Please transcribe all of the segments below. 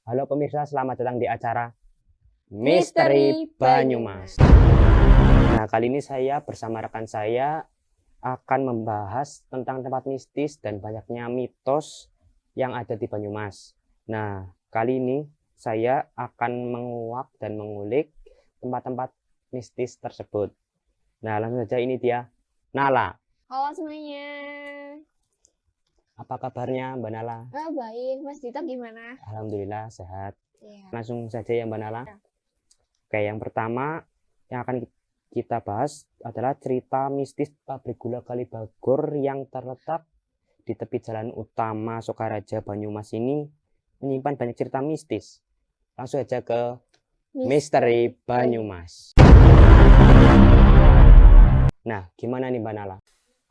Halo pemirsa, selamat datang di acara Misteri Misteri Banyumas. Nah, kali ini saya bersama rekan saya akan membahas tentang tempat mistis dan banyaknya mitos yang ada di Banyumas. Nah, kali ini saya akan menguak dan mengulik tempat-tempat mistis tersebut. Nah, langsung saja, ini dia Nala. Halo semuanya. Apa kabarnya Mbak Nala? Baik, Mas Dito gimana? Alhamdulillah sehat. Iya. Langsung saja ya Mbak Nala. Ya. Oke, yang pertama yang akan kita bahas adalah cerita mistis pabrik gula Kalibagor yang terletak di tepi jalan utama Sokaraja Banyumas ini menyimpan banyak cerita mistis. Langsung aja ke Misteri Banyumas. Nah, gimana nih Mbak Nala?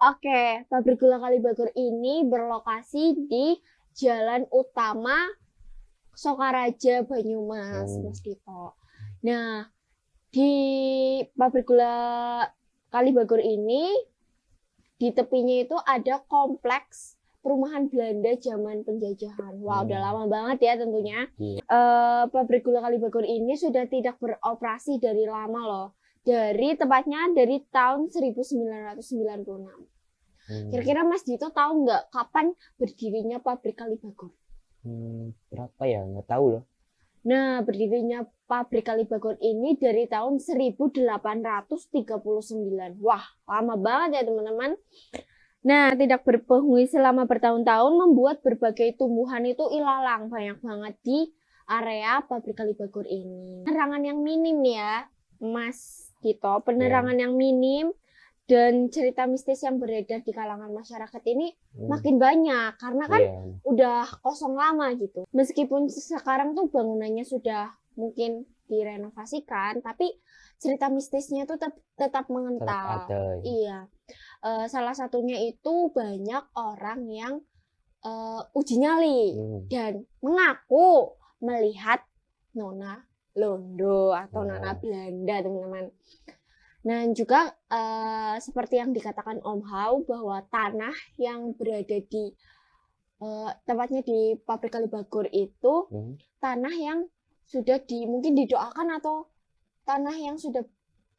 Oke, pabrik gula Kalibagor ini berlokasi di jalan utama Sokaraja Banyumas, Mas Dito. Nah, di pabrik gula Kalibagor ini di tepinya itu ada kompleks perumahan Belanda zaman penjajahan. Wah, udah lama banget ya tentunya. Pabrik gula Kalibagor ini sudah tidak beroperasi dari lama loh. Tepatnya dari tahun 1996. Kira-kira Mas Dito tahu nggak kapan berdirinya pabrik Kalibagor? Berapa ya? Nggak tahu loh. Nah, berdirinya pabrik Kalibagor ini dari tahun 1839. Wah, lama banget ya teman-teman. Nah, tidak berpenghuni selama bertahun-tahun membuat berbagai tumbuhan itu ilalang. Banyak banget di area pabrik Kalibagor ini. Penerangan yang minim ya, Mas Dito. Penerangan yang minim dan cerita mistis yang beredar di kalangan masyarakat ini makin banyak. Karena kan udah kosong lama gitu. Meskipun sekarang tuh bangunannya sudah mungkin direnovasikan, tapi cerita mistisnya tuh tetap mengental. Iya. Salah satunya itu banyak orang yang uji nyali dan mengaku melihat Nona Londo atau Nona Belanda, teman-teman. Nah, juga seperti yang dikatakan Om Hao bahwa tanah yang berada di tempatnya di pabrik Kalibagor itu tanah yang sudah mungkin didoakan atau tanah yang sudah,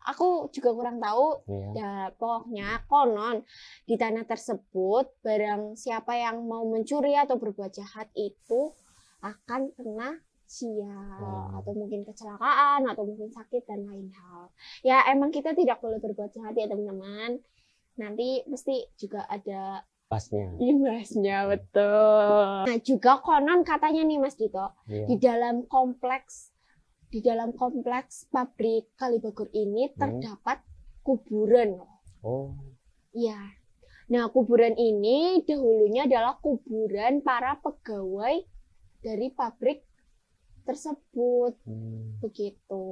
aku juga kurang tahu. Ya, pokoknya konon di tanah tersebut barang siapa yang mau mencuri atau berbuat jahat itu akan kena sial atau mungkin kecelakaan atau mungkin sakit dan lain hal. Ya, emang kita tidak boleh berbuat jahat ya teman-teman. Nanti mesti juga ada imbasnya, betul. Nah, juga konon katanya nih Mas Dito, di dalam kompleks pabrik Kalibagor ini terdapat kuburan. Iya. Nah, kuburan ini dahulunya adalah kuburan para pegawai dari pabrik tersebut. Begitu.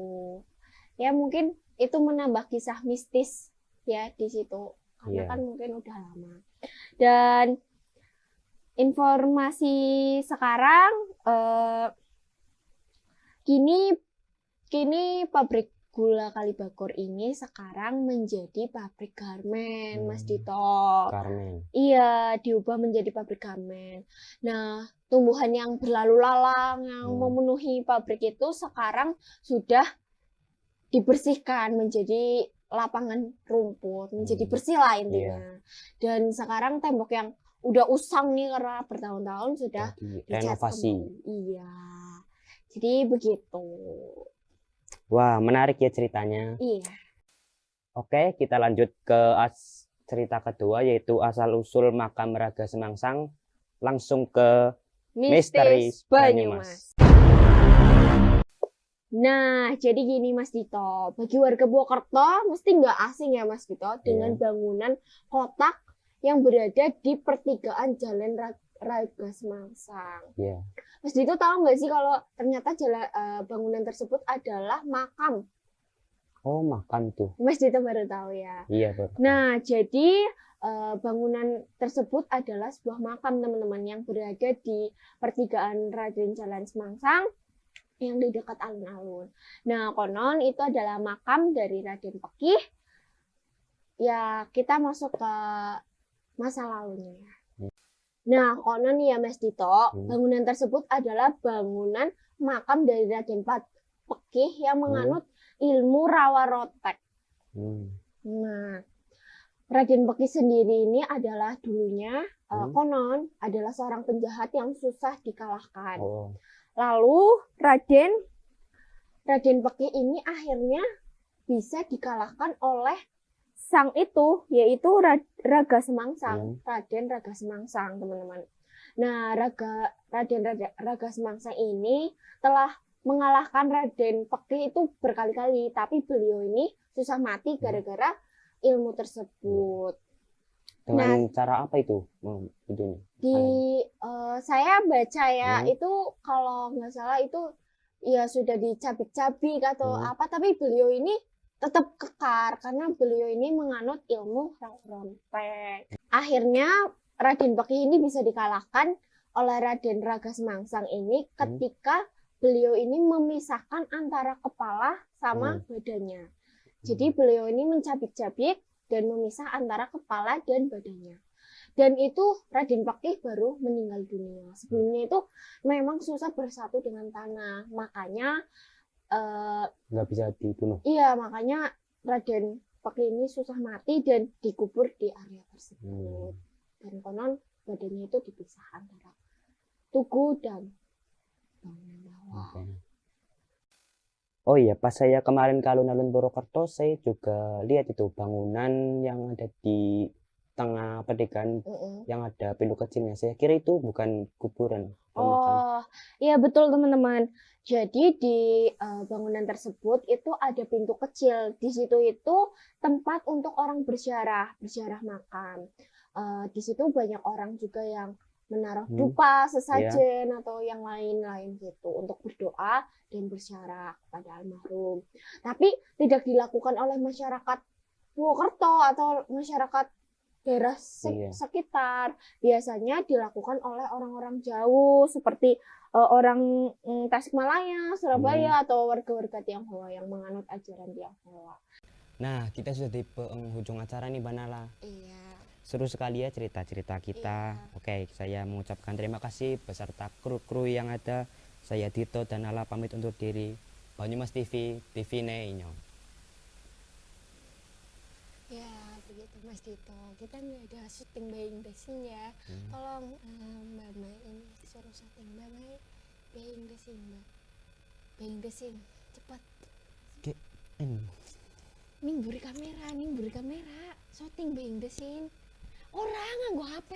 Ya, mungkin itu menambah kisah mistis ya di situ. Karena kan mungkin udah lama. Dan informasi sekarang kini pabrik gula Kalibagor ini sekarang menjadi pabrik garmen, Mas Dito. Garmen. Iya, diubah menjadi pabrik garmen. Nah, tumbuhan yang berlalu lalang yang memenuhi pabrik itu sekarang sudah dibersihkan menjadi lapangan rumput, menjadi bersih lah intinya. Dan sekarang tembok yang udah usang nih karena bertahun-tahun sudah renovasi. Iya. Jadi begitu. Wah, menarik ya ceritanya. Iya. Oke, kita lanjut ke cerita kedua, yaitu asal-usul makam Raga Semangsang. Langsung ke Misteri Banyumas. Nah, jadi gini Mas Dito. Bagi warga Purwokerto, mesti nggak asing ya Mas Dito dengan bangunan kotak yang berada di pertigaan Jalan Raga Semangsang. Mas Dito tahu nggak sih kalau ternyata bangunan tersebut adalah makam? Oh, makam tuh. Mas Dito baru tahu ya. Iya, betul. Nah, jadi bangunan tersebut adalah sebuah makam teman-teman yang berada di pertigaan Raden Jalan Semangsang yang di dekat alun-alun. Nah, konon itu adalah makam dari Raden Pekih. Ya, kita masuk ke masa lalunya ya. Nah, konon ya Mas Dito, Hmm. bangunan tersebut adalah bangunan makam dari Raden Pekih yang menganut ilmu rawa rotek. Hmm. Nah, Raden Pekih sendiri ini adalah dulunya konon adalah seorang penjahat yang susah dikalahkan. Oh. Lalu Raden Pekih ini akhirnya bisa dikalahkan oleh sang itu, yaitu Raga Semangsang, Raden Raga Semangsang, teman-teman. Nah, Raden Raga Semangsang ini telah mengalahkan Raden Pekih itu berkali-kali, tapi beliau ini susah mati gara-gara ilmu tersebut. Dengan cara apa itu? Itu Saya baca ya, itu kalau nggak salah itu ya sudah dicabik-cabik atau apa, tapi beliau ini tetap kekar karena beliau ini menganut ilmu rotek. Akhirnya Raden Pekih ini bisa dikalahkan oleh Raden Raga Semangsang ini ketika beliau ini memisahkan antara kepala sama badannya. Jadi beliau ini mencabik-cabik dan memisah antara kepala dan badannya. Dan itu Raden Pekih baru meninggal dunia. Sebelumnya itu memang susah bersatu dengan tanah, makanya nggak bisa dibunuh. Iya, makanya Raden Pekih ini susah mati dan dikubur di area tersebut. Dan konon badannya itu dipisah antara tugu dan bangunan bawah. Oh iya, pas saya kemarin ke alun-alun Purwokerto, saya juga lihat itu bangunan yang ada di tengah pernikahan yang ada pintu kecilnya. Saya kira itu bukan kuburan. Oh, iya betul teman-teman. Jadi di bangunan tersebut itu ada pintu kecil. Di situ itu tempat untuk orang berziarah makam. Di situ banyak orang juga yang menaruh dupa, sesajen atau yang lain-lain gitu untuk berdoa dan berziarah kepada almarhum. Tapi tidak dilakukan oleh masyarakat Purwokerto atau masyarakat daerah sekitar. Biasanya dilakukan oleh orang-orang jauh seperti orang Tasikmalaya, Surabaya atau warga-warga Tionghoa yang menganut ajaran Tionghoa. Nah, kita sudah di penghujung acara nih, Mbak Nala. Iya. Seru sekali ya cerita-cerita kita. Iya. Oke, saya mengucapkan terima kasih beserta kru-kru yang ada. Saya Dito dan Nala pamit undur diri. Banyumas TV, TV Neinyo. Ya, begitu Mas Dito. Kita nggak ada syuting behind the scene ya. Tolong Mbak Mai ini suruh syuting Mbak Mai behind the scene, Mbak. Behind the scene, cepat. Ningguri kamera. Syuting behind the scene. Orang nganggo HP.